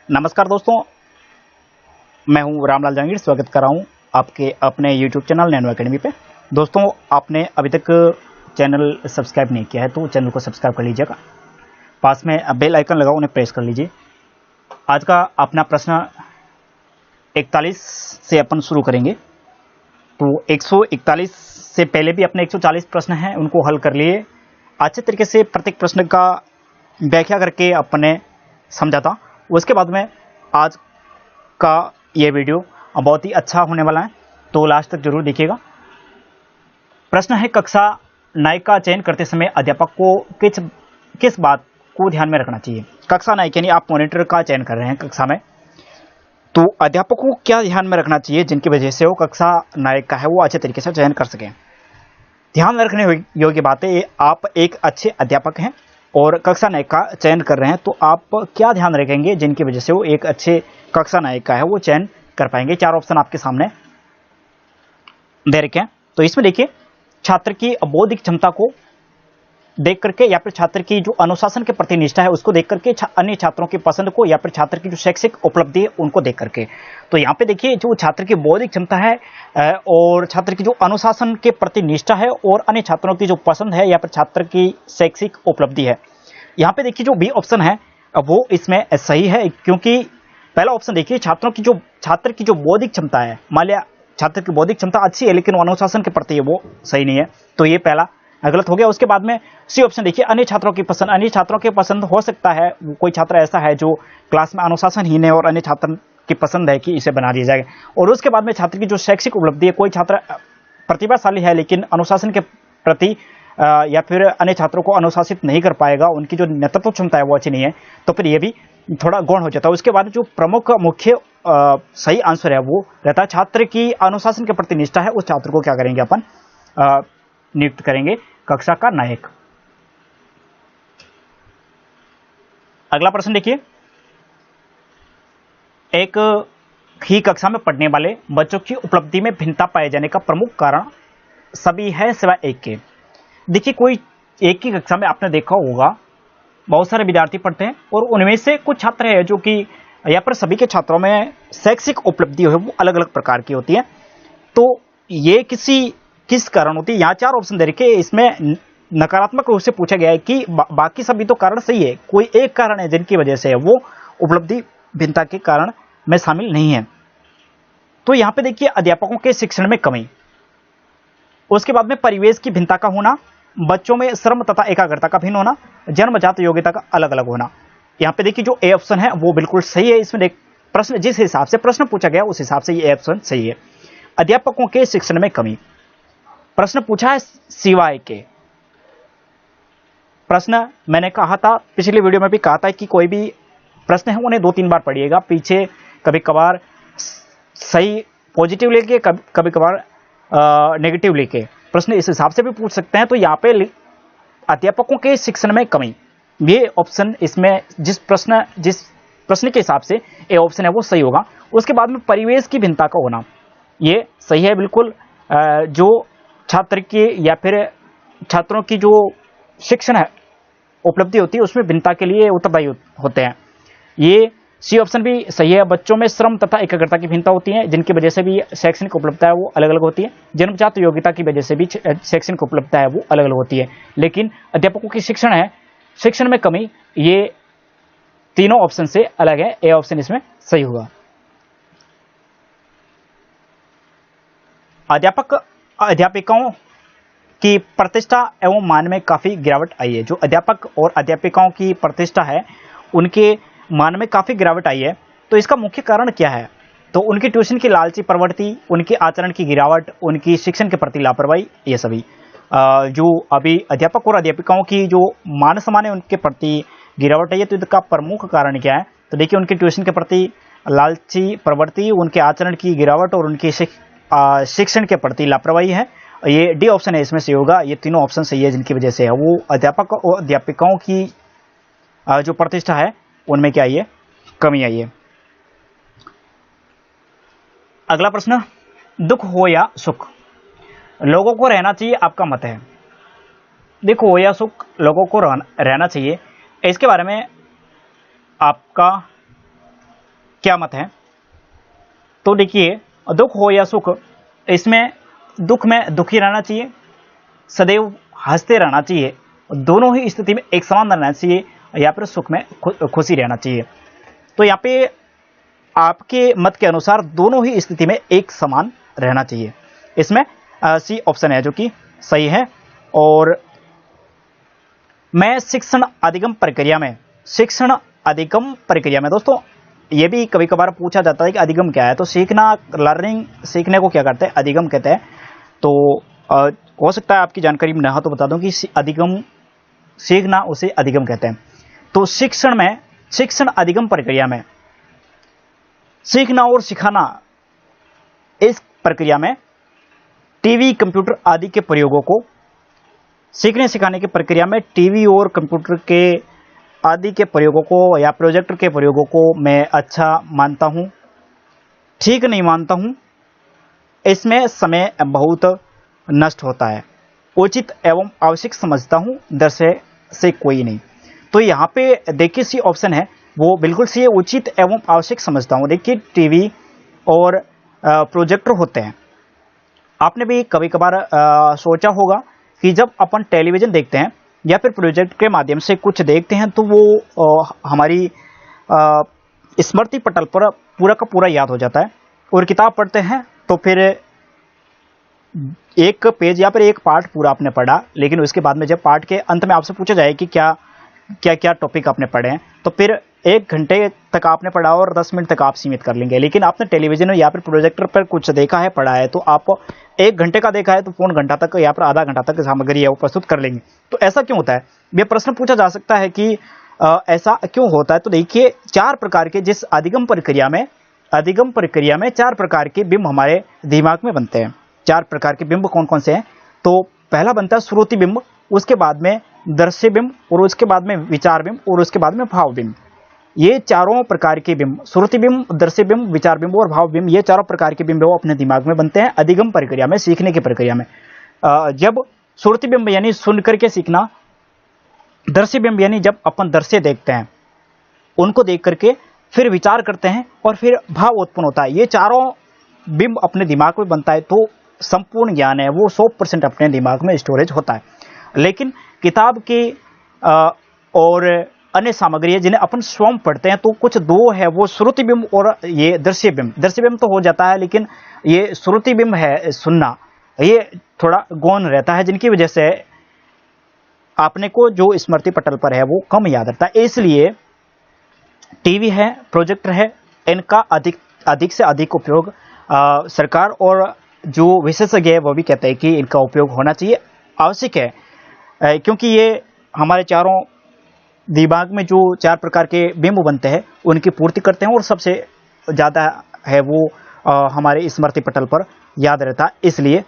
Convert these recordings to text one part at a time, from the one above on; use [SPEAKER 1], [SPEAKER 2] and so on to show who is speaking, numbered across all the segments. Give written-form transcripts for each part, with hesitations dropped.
[SPEAKER 1] नमस्कार दोस्तों, मैं हूं रामलाल जहांगीर। स्वागत कर रहा हूं आपके अपने YouTube चैनल नैनो एकेडमी पे। दोस्तों, आपने अभी तक चैनल सब्सक्राइब नहीं किया है तो चैनल को सब्सक्राइब कर लीजिएगा। पास में बेल आइकन लगा, उन्हें प्रेस कर लीजिए। आज का अपना प्रश्न 41 से अपन शुरू करेंगे। तो 141 से पहले भी अपने 140 प्रश्न हैं, उनको हल कर लिए अच्छे तरीके से। प्रत्येक प्रश्न का व्याख्या करके अपने समझा था। उसके बाद में आज का ये वीडियो बहुत ही अच्छा होने वाला है, तो लास्ट तक जरूर देखिएगा। प्रश्न है, कक्षा नायक का चयन करते समय अध्यापक को किस बात को ध्यान में रखना चाहिए। कक्षा नायक यानी आप मॉनिटर का चयन कर रहे हैं कक्षा में, तो अध्यापक को क्या ध्यान में रखना चाहिए जिनकी वजह से वो कक्षा नायक का है वो अच्छे तरीके से चयन कर सकें। ध्यान रखने योग्य बातें, आप एक अच्छे अध्यापक हैं और कक्षा नायक का चयन कर रहे हैं, तो आप क्या ध्यान रखेंगे जिनकी वजह से वो एक अच्छे कक्षा नायक का है वो चयन कर पाएंगे। 4 ऑप्शन आपके सामने दे रखे हैं। तो इसमें देखिए, छात्र की बौद्धिक क्षमता को देख करके या फिर छात्र की जो अनुशासन के प्रति निष्ठा है उसको देख करके, अन्य छात्रों की पसंद को या फिर छात्र की जो शैक्षिक उपलब्धि है उनको देख करके। तो यहाँ पे देखिए, जो छात्र की बौद्धिक क्षमता है और छात्र की जो अनुशासन के प्रति निष्ठा है और अन्य छात्रों की जो पसंद है या फिर छात्र की शैक्षिक उपलब्धि है, यहाँ पे देखिए जो बी ऑप्शन है वो इसमें सही है। क्योंकि पहला ऑप्शन देखिए, छात्र की जो बौद्धिक क्षमता है, मान लिया छात्र की बौद्धिक क्षमता अच्छी है लेकिन वो अनुशासन के प्रति वो सही नहीं है, तो ये पहला गलत हो गया। उसके बाद में सी ऑप्शन देखिए, अन्य छात्रों की पसंद। अन्य छात्रों की पसंद हो सकता है कोई छात्र ऐसा है जो क्लास में अनुशासनहीन है और अन्य छात्र की पसंद है कि इसे बना दिया जाएगा। और उसके बाद में छात्र की जो शैक्षिक उपलब्धि है, कोई छात्र प्रतिभाशाली है लेकिन अनुशासन के प्रति या फिर अन्य छात्रों को अनुशासित नहीं कर पाएगा, उनकी जो नेतृत्व क्षमता है वो अच्छी नहीं है, तो फिर ये भी थोड़ा गौण हो जाता है। उसके बाद जो मुख्य सही आंसर है वो रहता है, छात्र की अनुशासन के प्रति निष्ठा है, उस छात्र को क्या करेंगे अपन नियुक्त करेंगे कक्षा का नायक। अगला प्रश्न देखिए, एक ही कक्षा में पढ़ने वाले बच्चों की उपलब्धि में भिन्नता पाए जाने का प्रमुख कारण सभी है सिवाय एक के। देखिए, कोई एक ही कक्षा में आपने देखा होगा बहुत सारे विद्यार्थी पढ़ते हैं और उनमें से कुछ छात्र हैं जो कि या पर सभी के छात्रों में शैक्षिक उपलब्धि है वो अलग अलग प्रकार की होती है। तो ये किस कारण होती है, यहाँ 4 ऑप्शन दे रखे, इसमें नकारात्मक रूप से पूछा गया है कि बाकी सभी तो कारण सही है, कोई एक कारण है जिनकी वजह से वो उपलब्धि भिन्नता के कारण में शामिल नहीं है। तो यहाँ पे देखिए, अध्यापकों के शिक्षण में कमी, उसके बाद में परिवेश की भिन्नता का होना, बच्चों में श्रम तथा एकाग्रता का भिन्न होना, जन्मजात योग्यता का अलग अलग होना। यहाँ पे देखिए जो ए ऑप्शन है वो बिल्कुल सही है। इसमें देख, प्रश्न जिस हिसाब से प्रश्न पूछा गया उस हिसाब से ये ऑप्शन सही है। अध्यापकों के शिक्षण में कमी, प्रश्न पूछा है सिवाय के। प्रश्न मैंने कहा था, पिछली वीडियो में भी कहा था कि कोई भी प्रश्न है उन्हें 2-3 बार पढ़िएगा, पीछे कभी कभार सही पॉजिटिव लेके कभी कभार नेगेटिव लेके प्रश्न इस हिसाब से भी पूछ सकते हैं। तो यहाँ पे अध्यापकों के शिक्षण में कमी, ये ऑप्शन इसमें जिस प्रश्न के हिसाब से ए ऑप्शन है वो सही होगा। उसके बाद में परिवेश की भिन्नता का होना, ये सही है बिल्कुल। जो छात्र की या फिर छात्रों की जो शिक्षण है उपलब्धि होती है उसमें भिन्नता के लिए उत्तरदायी होते हैं, ये सी ऑप्शन भी सही है। बच्चों में श्रम तथा एकाग्रता की भिन्नता होती है जिनकी वजह से भी शैक्षणिक उपलब्धता है वो अलग अलग होती है। जन्मजात योग्यता की वजह से भी शैक्षणिक उपलब्धता है वो अलग अलग होती है। लेकिन अध्यापकों की शिक्षण में कमी, ये तीनों ऑप्शन से अलग है, ए ऑप्शन इसमें सही होगा। अध्यापिकाओं की प्रतिष्ठा एवं मान में काफी गिरावट आई है। जो अध्यापक और अध्यापिकाओं की प्रतिष्ठा है उनके मान में काफी गिरावट आई है। तो इसका मुख्य कारण क्या है, तो उनकी ट्यूशन की लालची प्रवृत्ति, उनके आचरण की गिरावट, उनकी शिक्षण के प्रति लापरवाही, ये सभी जो अभी अध्यापक और अध्यापिकाओं की जो मान सम्मान है उनके प्रति गिरावट है। तो इसका प्रमुख कारण क्या है, तो देखिए उनके ट्यूशन के प्रति लालची प्रवृत्ति, उनके आचरण की गिरावट और उनके शिक्षण के प्रति लापरवाही है। ये डी ऑप्शन है इसमें सही होगा। ये तीनों ऑप्शन सही है जिनकी वजह से है वो अध्यापक और अध्यापिकाओं की जो प्रतिष्ठा है उनमें क्या आई है, कमी आई है। अगला प्रश्न, दुख हो या सुख लोगों को रहना चाहिए, आपका मत है। दुख हो या सुख लोगों को रहना चाहिए, इसके बारे में आपका क्या मत है? तो देखिए, दुख हो या सुख, इसमें दुख में दुखी रहना चाहिए, सदैव हंसते रहना चाहिए, दोनों ही स्थिति में एक समान रहना चाहिए, या फिर सुख में खुशी रहना चाहिए। तो यहाँ पे आपके मत के अनुसार दोनों ही स्थिति में एक समान रहना चाहिए। इसमें सी ऑप्शन है जो कि सही है। और मैं शिक्षण अधिगम प्रक्रिया में दोस्तों, ये भी कभी कभार पूछा जाता है कि अधिगम क्या है। तो सीखना, लर्निंग, सीखने को क्या करते हैं? अधिगम कहते हैं। तो हो सकता है आपकी जानकारी में ना हो तो बता दूं कि अधिगम, सीखना उसे अधिगम कहते हैं। तो शिक्षण अधिगम प्रक्रिया में सीखना और सिखाना, इस प्रक्रिया में टीवी, कंप्यूटर आदि के प्रयोगों को, सीखने सिखाने की प्रक्रिया में टीवी और कंप्यूटर के आदि के प्रयोगों को या प्रोजेक्टर के प्रयोगों को मैं अच्छा मानता हूं, ठीक नहीं मानता हूं। इसमें समय बहुत नष्ट होता है, उचित एवं आवश्यक समझता हूं, दर्शय से कोई नहीं। तो यहाँ पे देखिए सी ऑप्शन है वो बिल्कुल सही है, उचित एवं आवश्यक समझता हूं। देखिए, टीवी और प्रोजेक्टर होते हैं। आपने भी कभी कभार सोचा होगा कि जब अपन टेलीविजन देखते हैं या फिर प्रोजेक्ट के माध्यम से कुछ देखते हैं तो वो हमारी स्मृति पटल पर पूरा का पूरा याद हो जाता है। और किताब पढ़ते हैं तो फिर एक पेज या फिर एक पार्ट पूरा आपने पढ़ा, लेकिन उसके बाद में जब पार्ट के अंत में आपसे पूछा जाए कि क्या टॉपिक आपने पढ़े हैं, तो फिर 1 घंटे तक आपने पढ़ा और 10 मिनट तक आप सीमित कर लेंगे। लेकिन आपने टेलीविजन या फिर प्रोजेक्टर पर कुछ देखा है, पढ़ा है, तो आप 1 घंटे का देखा है तो पौन घंटा तक या फिर आधा घंटा तक सामग्री है वो प्रस्तुत कर लेंगे। तो ऐसा क्यों होता है? यह प्रश्न पूछा जा सकता है कि ऐसा क्यों होता है। तो देखिए, 4 प्रकार के, जिस अधिगम प्रक्रिया में 4 प्रकार के बिंब हमारे दिमाग में बनते हैं। 4 प्रकार के बिंब कौन कौन से हैं? तो पहला बनता है श्रुति बिंब, उसके बाद में दृश्य बिंब, और उसके बाद में विचार बिंब, और उसके बाद में भाव बिंब। ये चारों प्रकार के बिंब, श्रुति बिंब, दृश्य बिंब, विचार बिंब और भाव बिंब, ये चारों प्रकार के बिंब वो अपने दिमाग में बनते हैं अधिगम प्रक्रिया में, सीखने की प्रक्रिया में। जब श्रुति बिंब यानी सुन करके सीखना, दृश्य बिंब यानी जब अपन दृश्य देखते हैं, उनको देख करके फिर विचार करते हैं और फिर भाव उत्पन्न होता है। ये चारों बिंब अपने दिमाग में बनता है तो संपूर्ण ज्ञान है वो 100% अपने दिमाग में स्टोरेज होता है। लेकिन किताब की और अन्य सामग्री है जिन्हें अपन स्वयं पढ़ते हैं, तो कुछ दो है, वो श्रुति बिंब और ये दृश्य बिंब। दृश्य बिंब तो हो जाता है, लेकिन ये श्रुति बिंब है, सुनना, ये थोड़ा गौण रहता है, जिनकी वजह से आपने को जो स्मृति पटल पर है वो कम याद रहता है। इसलिए टीवी है, प्रोजेक्टर है, इनका अधिक से अधिक उपयोग सरकार और जो विशेषज्ञ है वो भी कहते हैं कि इनका उपयोग होना चाहिए, आवश्यक है, क्योंकि ये हमारे चारों दिमाग में जो 4 प्रकार के बिंब बनते हैं उनकी पूर्ति करते हैं, और सबसे ज़्यादा है वो हमारे स्मृति पटल पर याद रहता है। इसलिए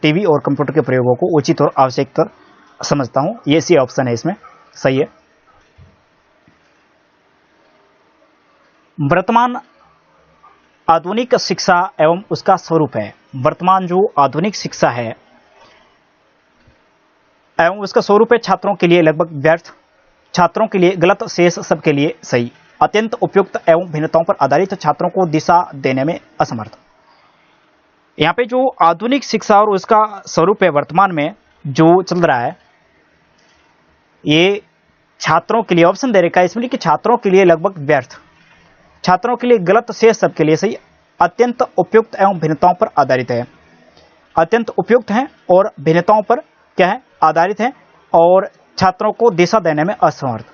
[SPEAKER 1] टीवी और कंप्यूटर के प्रयोगों को उचित और आवश्यक समझता हूँ। ये सी ऑप्शन है इसमें सही है। वर्तमान आधुनिक शिक्षा एवं उसका स्वरूप है। वर्तमान जो आधुनिक शिक्षा है एवं उसका स्वरूप है, छात्रों के लिए लगभग व्यर्थ, छात्रों के लिए गलत, शेष सबके लिए सही, अत्यंत उपयुक्त एवं भिन्नताओं पर आधारित, छात्रों को दिशा देने में असमर्थ। यहाँ पे जो आधुनिक शिक्षा और उसका स्वरूप है वर्तमान में जो चल रहा है, ये छात्रों के लिए ऑप्शन दे रखा है इसमें कि छात्रों के लिए लगभग व्यर्थ, छात्रों के लिए गलत, शेष सबके लिए सही, अत्यंत उपयुक्त एवं भिन्नताओं पर आधारित है। अत्यंत उपयुक्त है और भिन्नताओं पर क्या है? आधारित है, और छात्रों को दिशा देने में असमर्थ।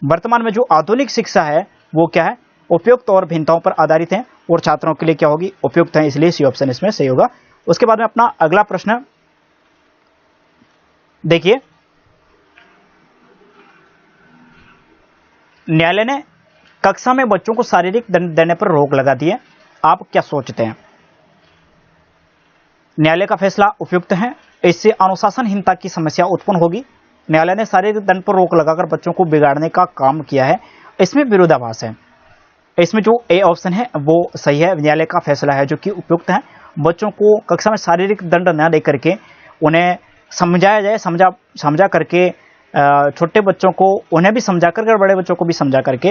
[SPEAKER 1] वर्तमान में जो आधुनिक शिक्षा है वो क्या है? उपयुक्त और भिन्नताओं पर आधारित है, और छात्रों के लिए क्या होगी? उपयुक्त है, इसलिए सी ऑप्शन इसमें सही होगा। उसके बाद में अपना अगला प्रश्न देखिए, न्यायालय ने कक्षा में बच्चों को शारीरिक दंड देने पर रोक लगा दी है, आप क्या सोचते हैं? न्यायालय का फैसला उपयुक्त है, इससे अनुशासनहीनता की समस्या उत्पन्न होगी। न्यायालय ने शारीरिक दंड पर रोक लगाकर बच्चों को बिगाड़ने का काम किया है, इसमें विरोधाभास है। इसमें जो ए ऑप्शन है वो सही है, न्यायालय का फैसला है जो कि उपयुक्त है। बच्चों को कक्षा में शारीरिक दंड न दे करके उन्हें समझाया जाए, समझा करके छोटे बच्चों को उन्हें भी समझा करके, बड़े बच्चों को भी समझा करके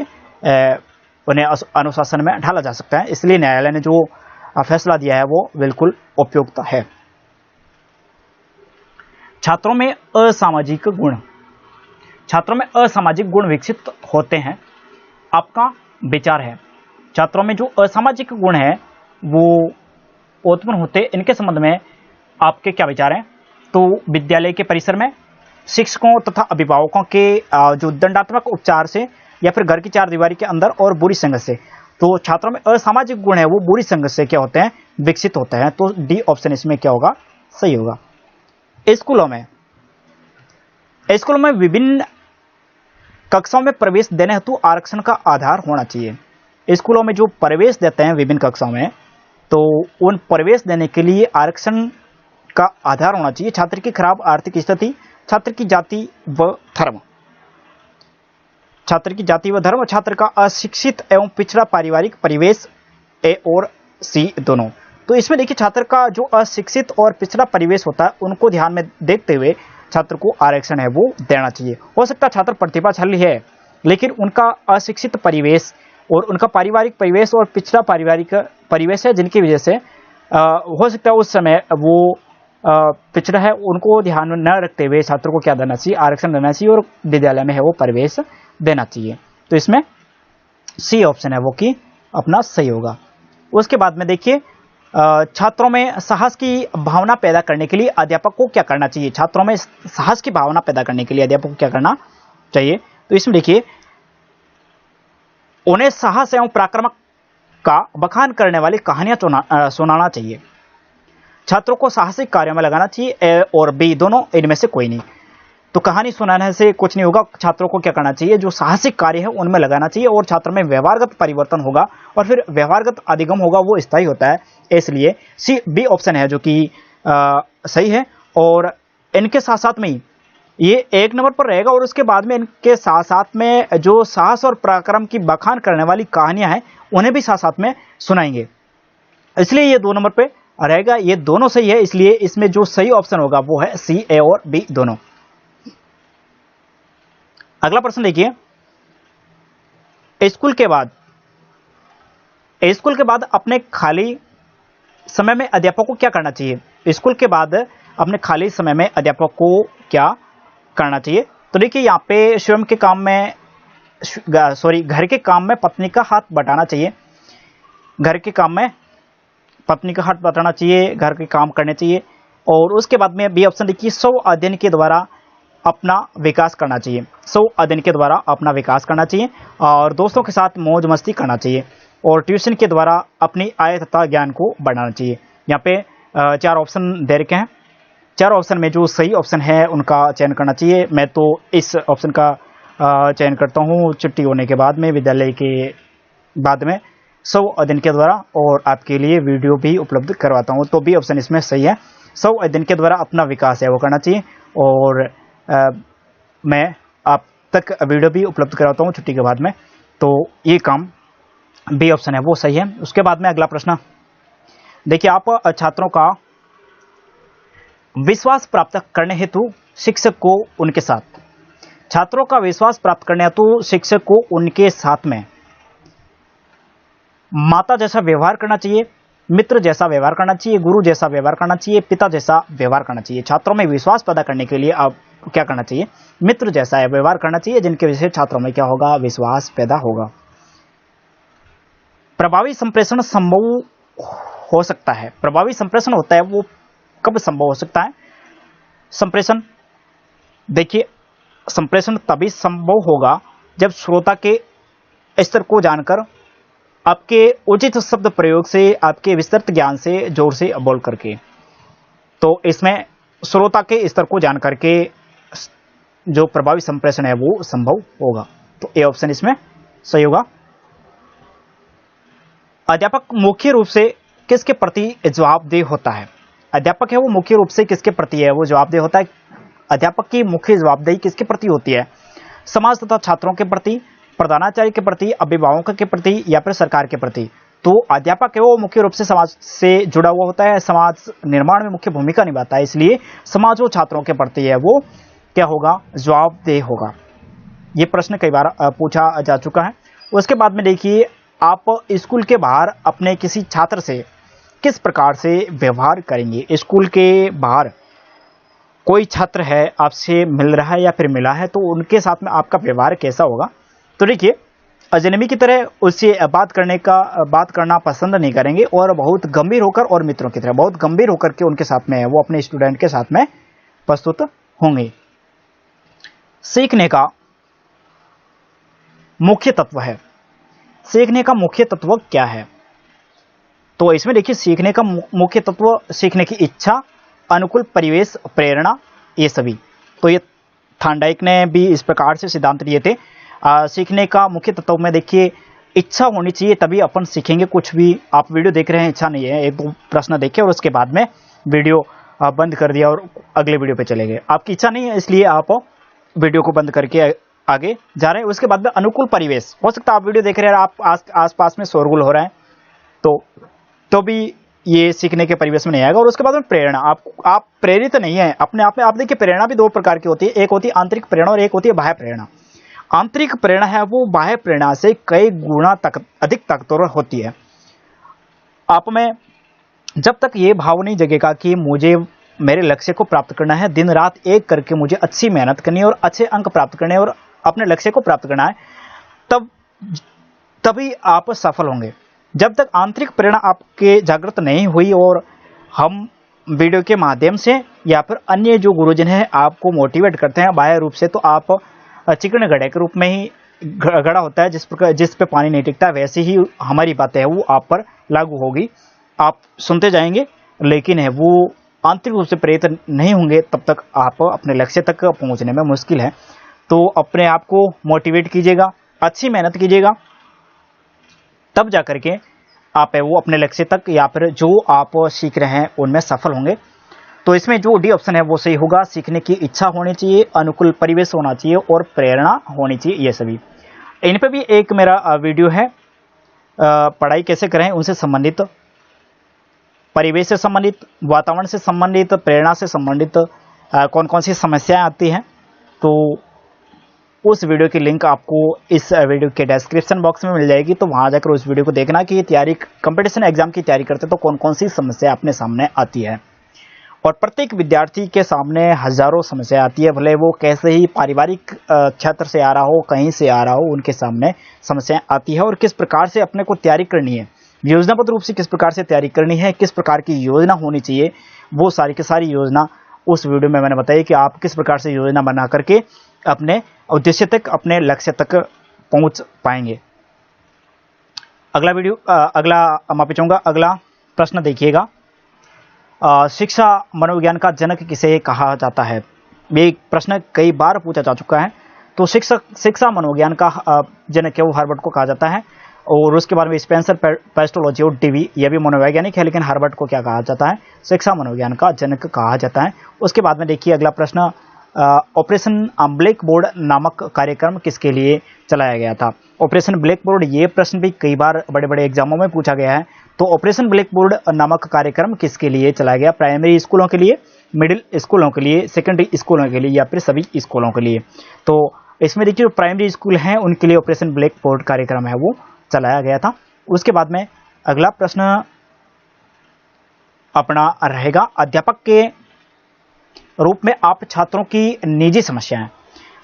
[SPEAKER 1] उन्हें अनुशासन में ढाला जा सकता है। इसलिए न्यायालय ने जो फैसला दिया है वो बिल्कुल उपयुक्त है। छात्रों में असामाजिक गुण, छात्रों में असामाजिक गुण विकसित होते हैं, आपका विचार है। छात्रों में जो असामाजिक गुण है वो उत्पन्न होते, इनके संबंध में आपके क्या विचार हैं? तो विद्यालय के परिसर में शिक्षकों तथा अभिभावकों के जो दंडात्मक उपचार से या फिर घर की चार दीवारी के अंदर और बुरी संगत से। तो छात्रों में असामाजिक गुण है वो बुरी संगत से क्या होते हैं? विकसित होते हैं। तो डी ऑप्शन इसमें क्या होगा? सही होगा। स्कूलों में विभिन्न कक्षाओं में प्रवेश देने हेतु आरक्षण का आधार होना चाहिए। स्कूलों में जो प्रवेश देते हैं विभिन्न कक्षाओं में, तो उन प्रवेश देने के लिए आरक्षण का आधार होना चाहिए छात्र की खराब आर्थिक स्थिति, छात्र की जाति व धर्म, छात्र की जाति व धर्म, छात्र का अशिक्षित एवं पिछड़ा पारिवारिक परिवेश, ए और सी दोनों। तो इसमें देखिए छात्र का जो अशिक्षित और पिछड़ा परिवेश होता है उनको ध्यान में देखते हुए छात्र को आरक्षण है वो देना चाहिए। हो सकता है छात्र प्रतिभाशाली है लेकिन उनका अशिक्षित परिवेश और उनका पारिवारिक परिवेश और पिछड़ा पारिवारिक परिवेश है जिनकी वजह से हो सकता है उस समय वो पिछड़ा है, उनको ध्यान में न रखते हुए छात्र को क्या देना चाहिए? आरक्षण देना चाहिए और विद्यालय में है वो प्रवेश देना चाहिए। तो इसमें सी ऑप्शन है वो कि अपना सही होगा। उसके बाद में देखिए छात्रों में साहस की भावना पैदा करने के लिए अध्यापक को क्या करना चाहिए? छात्रों में साहस की भावना पैदा करने के लिए अध्यापक को क्या करना चाहिए? तो इसमें देखिए उन्हें साहस एवं पराक्रम का बखान करने वाली कहानियां सुनाना चाहिए। छात्रों को साहसिक कार्यों में लगाना चाहिए, ए और बी दोनों, इनमें से कोई नहीं। तो कहानी सुनाने से कुछ नहीं होगा। छात्रों को क्या करना चाहिए? जो साहसिक कार्य है उनमें लगाना चाहिए और छात्र में व्यवहारगत परिवर्तन होगा और फिर व्यवहारगत अधिगम होगा, वो स्थायी होता है। इसलिए सी बी ऑप्शन है जो कि सही है। और इनके साथ साथ में ये एक नंबर पर रहेगा और उसके बाद में इनके साथ साथ में जो साहस और पराक्रम की बखान करने वाली कहानियां हैं उन्हें भी साथ साथ में सुनाएंगे, इसलिए ये 2 नंबर पे रहेगा। ये दोनों सही है, इसलिए इसमें जो सही ऑप्शन होगा वो है सी, ए और बी दोनों। अगला प्रश्न देखिए, स्कूल के बाद अपने खाली समय में अध्यापक को क्या करना चाहिए? स्कूल के बाद अपने खाली समय में अध्यापक को क्या करना चाहिए? तो देखिए यहाँ पे स्वयं के काम में घर के काम में पत्नी का हाथ बटाना चाहिए। घर के काम में पत्नी का हाथ बटाना चाहिए, घर के काम करने चाहिए। और उसके बाद में बी ऑप्शन देखिए, स्व अध्ययन के द्वारा अपना विकास करना चाहिए। स्व अध्ययन के द्वारा अपना विकास करना चाहिए और दोस्तों के साथ मौज मस्ती करना चाहिए और ट्यूशन के द्वारा अपनी आय तथा ज्ञान को बढ़ाना चाहिए। यहाँ पे 4 ऑप्शन दे रखे हैं। 4 ऑप्शन में जो सही ऑप्शन है उनका चयन करना चाहिए। मैं तो इस ऑप्शन का चयन करता हूँ छुट्टी होने के बाद में, विद्यालय के बाद में, स्व अध्ययन के द्वारा, और आपके लिए वीडियो भी उपलब्ध करवाता हूँ। तो बी ऑप्शन इसमें सही है। स्व अध्ययन के द्वारा अपना विकास है वो करना चाहिए और मैं आप तक वीडियो भी उपलब्ध कराता हूँ छुट्टी के बाद में। तो ये काम बी ऑप्शन है वो सही है। उसके बाद में अगला प्रश्न देखिए, आप छात्रों का विश्वास प्राप्त करने हेतु शिक्षक को उनके साथ, छात्रों का विश्वास प्राप्त करने हेतु शिक्षक को उनके साथ में माता जैसा व्यवहार करना चाहिए, मित्र जैसा व्यवहार करना चाहिए, गुरु जैसा व्यवहार करना चाहिए, पिता जैसा व्यवहार करना चाहिए। छात्रों में विश्वास पैदा करने के लिए आप क्या करना चाहिए? मित्र जैसा व्यवहार करना चाहिए, जिनके वजह से छात्रों में क्या होगा? विश्वास पैदा होगा। प्रभावी संप्रेषण संभव हो सकता है। प्रभावी संप्रेषण होता है वो कब संभव हो सकता है? संप्रेषण देखिए, संप्रेषण तभी संभव होगा जब श्रोता के स्तर को जानकर, आपके उचित शब्द प्रयोग से, आपके विस्तृत ज्ञान से, जोर से बोल करके। तो इसमें श्रोता के स्तर को जान करके जो प्रभावी संप्रेषण है वो संभव होगा। तो ए ऑप्शन इसमें सही होगा। अध्यापक मुख्य रूप से किसके प्रति जवाबदेह होता है? अध्यापक है वो मुख्य रूप से किसके प्रति है वो जवाबदेह होता है? अध्यापक की मुख्य जवाबदेही किसके प्रति होती है? समाज तथा छात्रों के प्रति, प्रधानाचार्य के प्रति, अभिभावकों के प्रति या फिर सरकार के प्रति? तो अध्यापक है वो मुख्य रूप से समाज से जुड़ा हुआ होता है, समाज निर्माण में मुख्य भूमिका निभाता है, इसलिए समाज और छात्रों के प्रति है वो क्या होगा? जवाबदेह होगा। ये प्रश्न कई बार पूछा जा चुका है। उसके बाद में देखिए आप स्कूल के बाहर अपने किसी छात्र से किस प्रकार से व्यवहार करेंगे। स्कूल के बाहर कोई छात्र है, आपसे मिल रहा है या फिर मिला है, तो उनके साथ में आपका व्यवहार कैसा होगा। तो देखिए अजनबी की तरह उससे बात करना पसंद नहीं करेंगे और बहुत गंभीर होकर, और मित्रों की तरह बहुत गंभीर होकर के उनके साथ में वो अपने स्टूडेंट के साथ में प्रस्तुत होंगे। सीखने का मुख्य तत्व है। सीखने का मुख्य तत्व क्या है? तो इसमें देखिए सीखने का मुख्य तत्व सीखने की इच्छा, अनुकूल परिवेश, प्रेरणा, ये सभी। तो ये थॉर्नडाइक ने भी इस प्रकार से सिद्धांत दिए थे। सीखने का मुख्य तत्व में देखिए इच्छा होनी चाहिए, तभी अपन सीखेंगे कुछ भी। आप वीडियो देख रहे हैं, इच्छा नहीं है, एक दो प्रश्न देखे और उसके बाद में वीडियो बंद कर दिया और अगले वीडियो पे चले गए। आपकी इच्छा नहीं है इसलिए आप वीडियो को बंद करके आगे जा रहे हैं। उसके बाद में अनुकूल परिवेश, हो सकता है आप वीडियो देख रहे हैं, आप आस पास में शोरगुल हो रहा है, तो भी ये सीखने के परिवेश में नहीं आएगा। और उसके बाद में प्रेरणा, आप प्रेरित नहीं है अपने आप में। आप देखिए प्रेरणा भी दो प्रकार की होती है, एक होती है आंतरिक प्रेरणा और एक होती है बाह्य प्रेरणा। आंतरिक प्रेरणा है वो बाह्य प्रेरणा से कई गुना अधिक ताकतवर होती है। आप में जब तक ये भाव नहीं जगेगा कि मुझे मेरे लक्ष्य को प्राप्त करना है, दिन रात एक करके मुझे अच्छी मेहनत करनी है और अच्छे अंक प्राप्त करने और अपने लक्ष्य को प्राप्त करना है, तभी आप सफल होंगे। जब तक आंतरिक प्रेरणा आपके जागृत नहीं हुई और हम वीडियो के माध्यम से या फिर अन्य जो गुरुजन है आपको मोटिवेट करते हैं बाह्य रूप से, तो आप चिकन घड़े के रूप में ही घड़ा होता है जिस पे पानी नहीं टिकता, वैसे ही हमारी बातें है वो आप पर लागू होगी। आप सुनते जाएंगे लेकिन है वो आंतरिक रूप से प्रेरित नहीं होंगे, तब तक आप अपने लक्ष्य तक पहुंचने में मुश्किल है। तो अपने आप को मोटिवेट कीजिएगा, अच्छी मेहनत कीजिएगा, तब जाकर के आप है वो अपने लक्ष्य तक या फिर जो आप सीख रहे हैं उनमें सफल होंगे। तो इसमें जो डी ऑप्शन है वो सही होगा। सीखने की इच्छा होनी चाहिए, अनुकूल परिवेश होना चाहिए और प्रेरणा होनी चाहिए, ये सभी। इन पे भी एक मेरा वीडियो है, पढ़ाई कैसे करें उनसे संबंधित, परिवेश से संबंधित, वातावरण से संबंधित, प्रेरणा से संबंधित कौन कौन सी समस्याएं आती हैं। तो उस वीडियो की लिंक आपको इस वीडियो के डिस्क्रिप्शन बॉक्स में मिल जाएगी। तो वहां जाकर उस वीडियो को देखना कि कंपटीशन एग्जाम की तैयारी करते तो कौन कौन सी समस्या अपने सामने आती है। और प्रत्येक विद्यार्थी के सामने हजारों समस्या आती है, भले वो कैसे ही पारिवारिक क्षेत्र से आ रहा हो, कहीं से आ रहा हो, उनके सामने समस्याएं आती है। और किस प्रकार से अपने को तैयारी करनी है, योजनाबद्ध रूप से किस प्रकार से तैयारी करनी है, किस प्रकार की योजना होनी चाहिए, वो सारी की सारी योजना उस वीडियो में मैंने बताई कि आप किस प्रकार से योजना बना करके अपने उद्देश्य तक, अपने लक्ष्य तक पहुंच पाएंगे। अगला माफी चाहूंगा, अगला प्रश्न देखिएगा। शिक्षा मनोविज्ञान का जनक किसे कहा जाता है? ये प्रश्न कई बार पूछा जा चुका है। तो शिक्षा मनोविज्ञान का जनक है वो हार्वर्ड को कहा जाता है। और उसके बाद में स्पेंसर पेस्टोलॉजी और डीवी, यह भी मनोवैज्ञानिक है, लेकिन हार्वर्ड को क्या कहा जाता है? शिक्षा मनोविज्ञान का जनक कहा जाता है। उसके बाद में देखिए अगला प्रश्न, ऑपरेशन ब्लैक बोर्ड नामक कार्यक्रम किसके लिए चलाया गया था? ऑपरेशन ब्लैक बोर्ड, ये प्रश्न भी कई बार बड़े बड़े एग्जामों में पूछा गया है। तो ऑपरेशन ब्लैक बोर्ड नामक कार्यक्रम किसके लिए चलाया गया? प्राइमरी स्कूलों के लिए, मिडिल स्कूलों के लिए, सेकेंडरी स्कूलों के लिए या फिर सभी स्कूलों के लिए? तो इसमें देखिए जो प्राइमरी स्कूल हैं उनके लिए ऑपरेशन ब्लैक बोर्ड कार्यक्रम है वो चलाया गया था। उसके बाद में अगला प्रश्न अपना रहेगा, अध्यापक के रूप में आप छात्रों की निजी समस्याएं।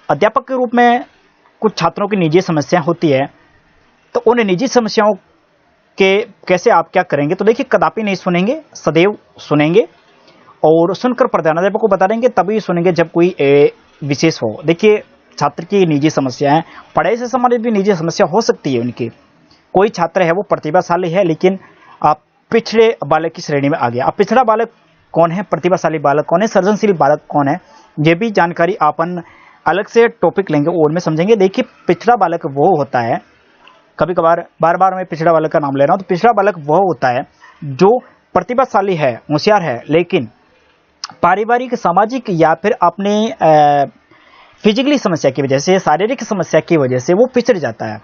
[SPEAKER 1] अध्यापक के रूप में कुछ छात्रों की निजी समस्याएं होती है, तो उन निजी समस्याओं के कैसे आप क्या करेंगे? तो देखिए कदापि नहीं सुनेंगे, सदैव सुनेंगे और सुनकर प्रधानाध्यापक को बता देंगे, तभी सुनेंगे जब कोई विशेष हो। देखिए छात्र की निजी समस्याएं, पढ़ाई से संबंधित भी निजी समस्या हो सकती है उनकी। कोई छात्र है वो प्रतिभाशाली है लेकिन आप पिछड़े बालक की श्रेणी में आ गया। अब पिछड़ा बालक कौन है, प्रतिभाशाली बालक कौन है, सृजनशील बालक कौन है, ये भी जानकारी अपन अलग से टॉपिक लेंगे और में समझेंगे। देखिए पिछड़ा बालक वो होता है, कभी कभार बार बार मैं पिछड़ा बालक का नाम ले रहा हूं, तो पिछड़ा बालक वो होता है जो प्रतिभाशाली है, होशियार है, लेकिन पारिवारिक, सामाजिक या फिर अपने फिजिकली समस्या की वजह से, शारीरिक समस्या की वजह से वो पिछड़ जाता है।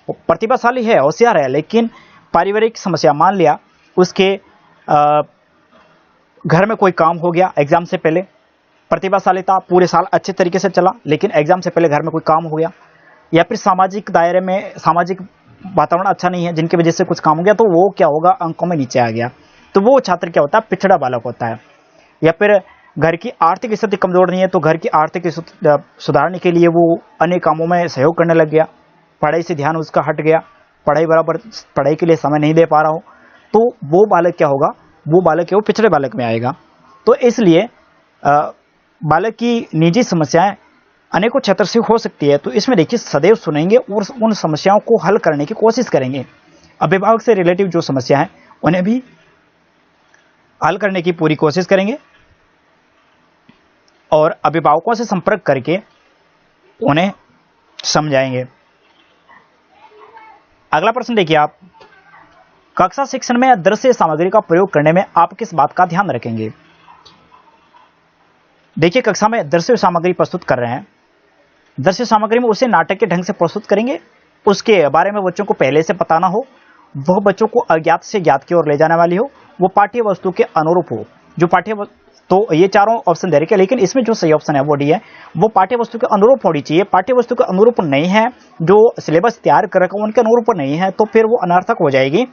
[SPEAKER 1] वो प्रतिभाशाली है, होशियार है, लेकिन पारिवारिक समस्या, मान लिया उसके घर में कोई काम हो गया एग्जाम से पहले, प्रतिभाशाली था, पूरे साल अच्छे तरीके से चला, लेकिन एग्जाम से पहले घर में कोई काम हो गया, या फिर सामाजिक दायरे में सामाजिक वातावरण अच्छा नहीं है जिनकी वजह से कुछ काम हो गया, तो वो क्या होगा, अंकों में नीचे आ गया, तो वो छात्र क्या होता है, पिछड़ा बालक होता है। या फिर घर की आर्थिक स्थिति कमजोर नहीं है, तो घर की आर्थिक सुधारने के लिए वो अन्य कामों में सहयोग करने लग गया, पढ़ाई से ध्यान उसका हट गया, पढ़ाई के लिए समय नहीं दे पा रहा हो, तो वो बालक क्या होगा, वो बालक है वो पिछड़े बालक में आएगा। तो इसलिए बालक की निजी समस्याएं अनेकों क्षेत्र से हो सकती है, तो इसमें देखिए सदैव सुनेंगे और उन समस्याओं को हल करने की कोशिश करेंगे। अभिभावक से रिलेटिव जो समस्या है उन्हें भी हल करने की पूरी कोशिश करेंगे और अभिभावकों से संपर्क करके उन्हें समझाएंगे। अगला प्रश्न देखिए आप, कक्षा शिक्षण में दृश्य सामग्री का प्रयोग करने में आप किस बात का ध्यान रखेंगे? देखिए कक्षा में दृश्य सामग्री प्रस्तुत कर रहे हैं, दृश्य सामग्री में उसे नाटक के ढंग से प्रस्तुत करेंगे, उसके बारे में बच्चों को पहले से पता ना हो, वह बच्चों को अज्ञात से ज्ञात की ओर ले जाने वाली हो, वो पाठ्य वस्तु के अनुरूप हो। जो तो ये चारों ऑप्शन दे रखे, लेकिन इसमें जो सही ऑप्शन है वो डी है, वो पाठ्य वस्तु के अनुरूप होनी चाहिए। पाठ्य वस्तु के अनुरूप नहीं है, जो सिलेबस तैयार कर रखा उनके अनुरूप नहीं है, तो फिर वो अनर्थक हो जाएगी,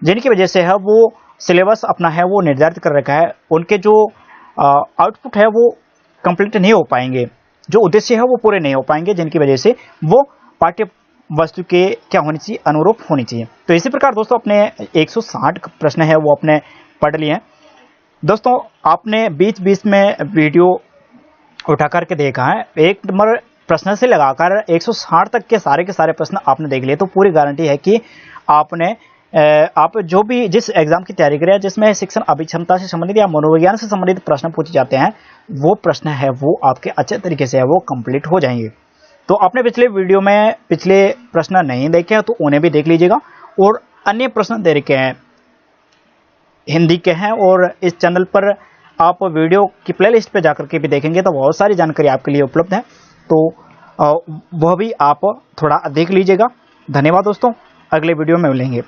[SPEAKER 1] जिनकी वजह से है वो सिलेबस अपना है वो निर्धारित कर रखा है, उनके जो आउटपुट है वो कंप्लीट नहीं हो पाएंगे, जो उद्देश्य है वो पूरे नहीं हो पाएंगे, जिनकी वजह से वो पाठ्य वस्तु के क्या होनी चाहिए, अनुरूप होनी चाहिए। तो इसी प्रकार दोस्तों अपने 160 प्रश्न है वो आपने पढ़ लिए हैं। दोस्तों आपने बीच बीच में वीडियो उठा करके देखा है, 1 नंबर प्रश्न से लगाकर 160 तक के सारे प्रश्न आपने देख लिए, तो पूरी गारंटी है कि आप जो भी जिस एग्जाम की तैयारी करें जिसमें शिक्षण अभिक्षमता से संबंधित या मनोविज्ञान से संबंधित प्रश्न पूछे जाते हैं, वो प्रश्न है वो आपके अच्छे तरीके से है वो कंप्लीट हो जाएंगे। तो आपने पिछले वीडियो में पिछले प्रश्न नहीं देखे हैं तो उन्हें भी देख लीजिएगा, और अन्य प्रश्न दे रखे हैं हिंदी के हैं, और इस चैनल पर आप वीडियो की प्लेलिस्ट पे जाकर के भी देखेंगे तो बहुत सारी जानकारी आपके लिए उपलब्ध है, तो वह भी आप थोड़ा देख लीजिएगा। धन्यवाद दोस्तों, अगले वीडियो में मिलेंगे।